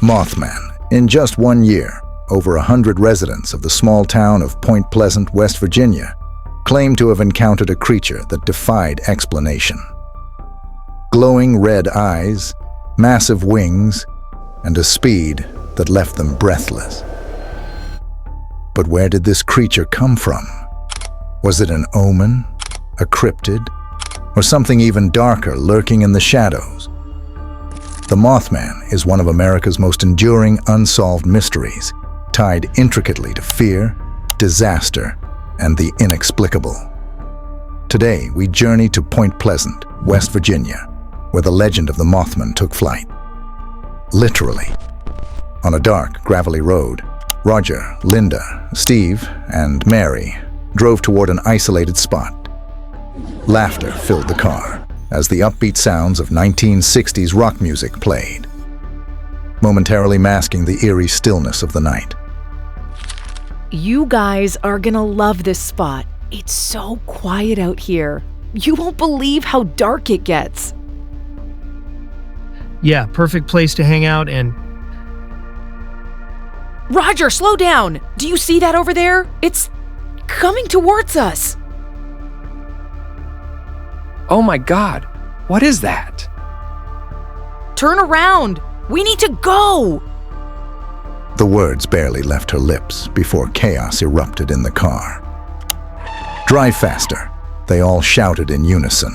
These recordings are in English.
Mothman. In just 1 year, over 100 residents of the small town of Point Pleasant, West Virginia, claimed to have encountered a creature that defied explanation. Glowing red eyes, massive wings, and a speed that left them breathless. But where did this creature come from? Was it an omen, a cryptid, or something even darker lurking in the shadows? The Mothman is one of America's most enduring unsolved mysteries, tied intricately to fear, disaster, and the inexplicable. Today, we journey to Point Pleasant, West Virginia, where the legend of the Mothman took flight. Literally. On a dark, gravelly road, Roger, Linda, Steve, and Mary drove toward an isolated spot. Laughter filled the car as the upbeat sounds of 1960s rock music played, momentarily masking the eerie stillness of the night. You guys are gonna love this spot. It's so quiet out here. You won't believe how dark it gets. Yeah, perfect place to hang out and... Roger, slow down! Do you see that over there? It's coming towards us. Oh my God, what is that? Turn around! We need to go! The words barely left her lips before chaos erupted in the car. Drive faster, they all shouted in unison,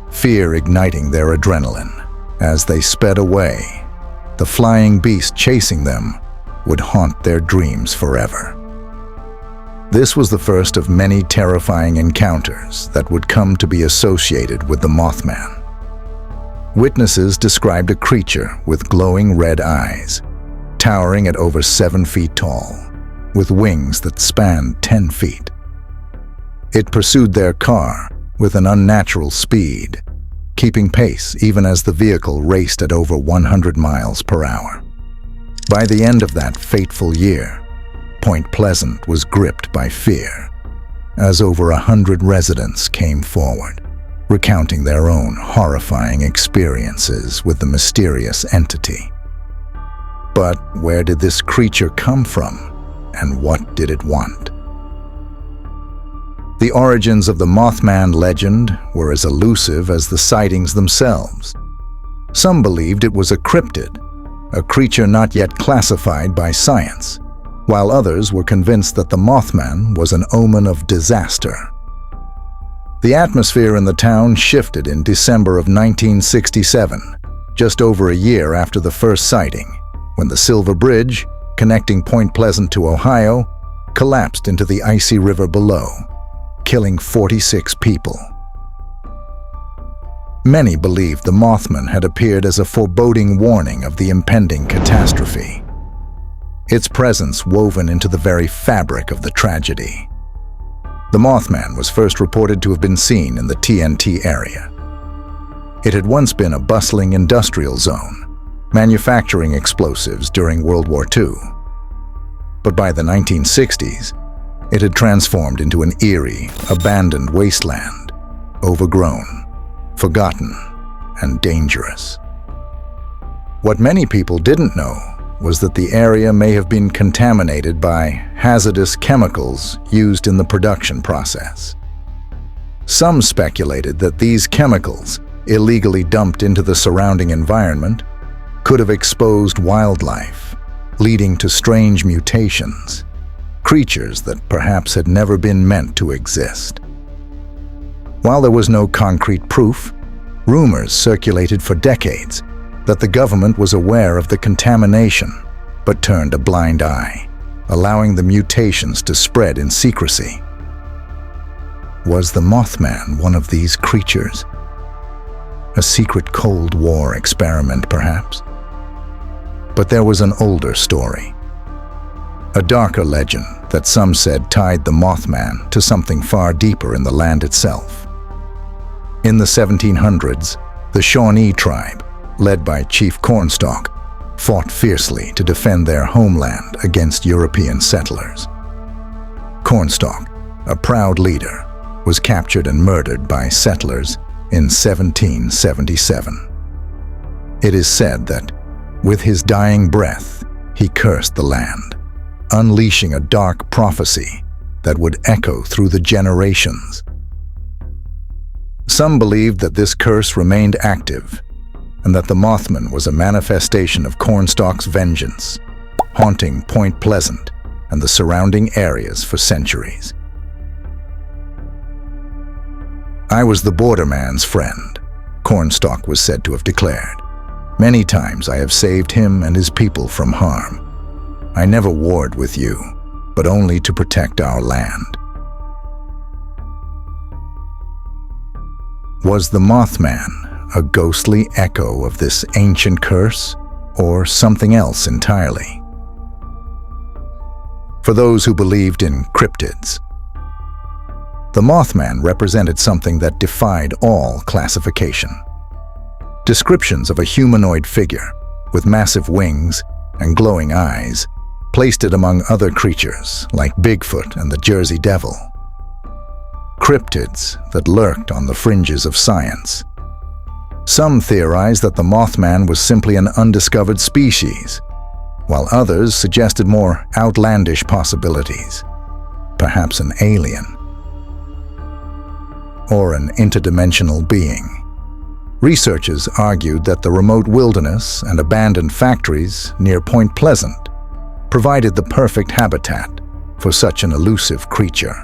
fear igniting their adrenaline. As they sped away, the flying beast chasing them would haunt their dreams forever. This was the first of many terrifying encounters that would come to be associated with the Mothman. Witnesses described a creature with glowing red eyes, towering at over 7 feet tall, with wings that spanned 10 feet. It pursued their car with an unnatural speed, keeping pace even as the vehicle raced at over 100 miles per hour. By the end of that fateful year, Point Pleasant was gripped by fear, as over 100 residents came forward, recounting their own horrifying experiences with the mysterious entity. But where did this creature come from, and what did it want? The origins of the Mothman legend were as elusive as the sightings themselves. Some believed it was a cryptid, a creature not yet classified by science, while others were convinced that the Mothman was an omen of disaster. The atmosphere in the town shifted in December of 1967, just over a year after the first sighting, when the Silver Bridge, connecting Point Pleasant to Ohio, collapsed into the icy river below, killing 46 people. Many believed the Mothman had appeared as a foreboding warning of the impending catastrophe, its presence woven into the very fabric of the tragedy. The Mothman was first reported to have been seen in the TNT area. It had once been a bustling industrial zone, manufacturing explosives during World War II. But by the 1960s, it had transformed into an eerie, abandoned wasteland, overgrown, forgotten, and dangerous. What many people didn't know was that the area may have been contaminated by hazardous chemicals used in the production process. Some speculated that these chemicals, illegally dumped into the surrounding environment, could have exposed wildlife, leading to strange mutations, creatures that perhaps had never been meant to exist. While there was no concrete proof, rumors circulated for decades that the government was aware of the contamination, but turned a blind eye, allowing the mutations to spread in secrecy. Was the Mothman one of these creatures? A secret Cold War experiment, perhaps? But there was an older story, a darker legend that some said tied the Mothman to something far deeper in the land itself. In the 1700s, the Shawnee tribe, led by Chief Cornstalk, fought fiercely to defend their homeland against European settlers. Cornstalk, a proud leader, was captured and murdered by settlers in 1777. It is said that, with his dying breath, he cursed the land, unleashing a dark prophecy that would echo through the generations. Some believed that this curse remained active, and that the Mothman was a manifestation of Cornstalk's vengeance, haunting Point Pleasant and the surrounding areas for centuries. "I was the borderman's friend," Cornstalk was said to have declared. "Many times I have saved him and his people from harm. I never warred with you, but only to protect our land." Was the Mothman a ghostly echo of this ancient curse, or something else entirely? For those who believed in cryptids, the Mothman represented something that defied all classification. Descriptions of a humanoid figure with massive wings and glowing eyes placed it among other creatures like Bigfoot and the Jersey Devil. Cryptids that lurked on the fringes of science. Some theorized that the Mothman was simply an undiscovered species, while others suggested more outlandish possibilities, perhaps an alien or an interdimensional being. Researchers argued that the remote wilderness and abandoned factories near Point Pleasant provided the perfect habitat for such an elusive creature.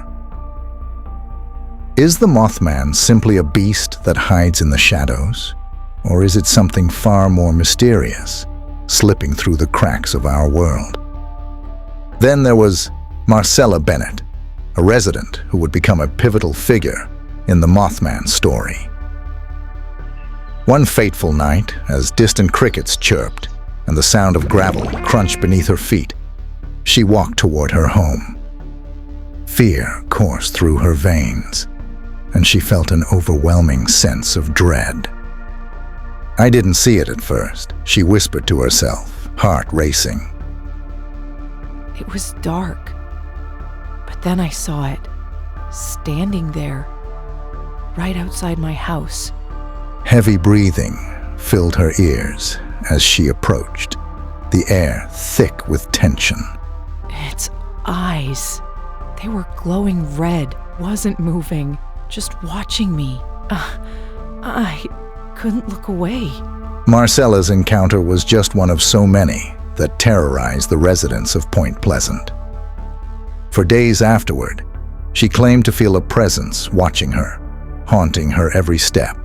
Is the Mothman simply a beast that hides in the shadows? Or is it something far more mysterious, slipping through the cracks of our world? Then there was Marcella Bennett, a resident who would become a pivotal figure in the Mothman story. One fateful night, as distant crickets chirped and the sound of gravel crunched beneath her feet, she walked toward her home. Fear coursed through her veins, and she felt an overwhelming sense of dread. "I didn't see it at first," she whispered to herself, heart racing. It was dark, but then I saw it, standing there, right outside my house. Heavy breathing filled her ears as she approached, the air thick with tension. Its eyes, they were glowing red, wasn't moving, just watching me. I couldn't look away. Marcella's encounter was just one of so many that terrorized the residents of Point Pleasant. For days afterward, she claimed to feel a presence watching her, haunting her every step.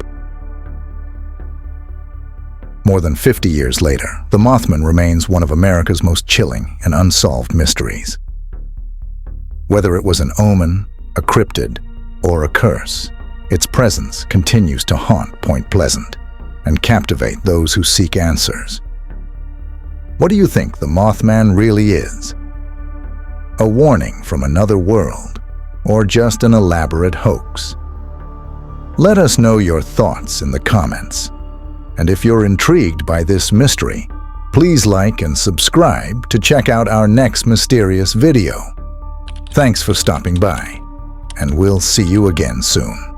More than 50 years later, the Mothman remains one of America's most chilling and unsolved mysteries. Whether it was an omen, a cryptid, or a curse, its presence continues to haunt Point Pleasant and captivate those who seek answers. What do you think the Mothman really is? A warning from another world, or just an elaborate hoax? Let us know your thoughts in the comments. And if you're intrigued by this mystery, please like and subscribe to check out our next mysterious video. Thanks for stopping by, and we'll see you again soon.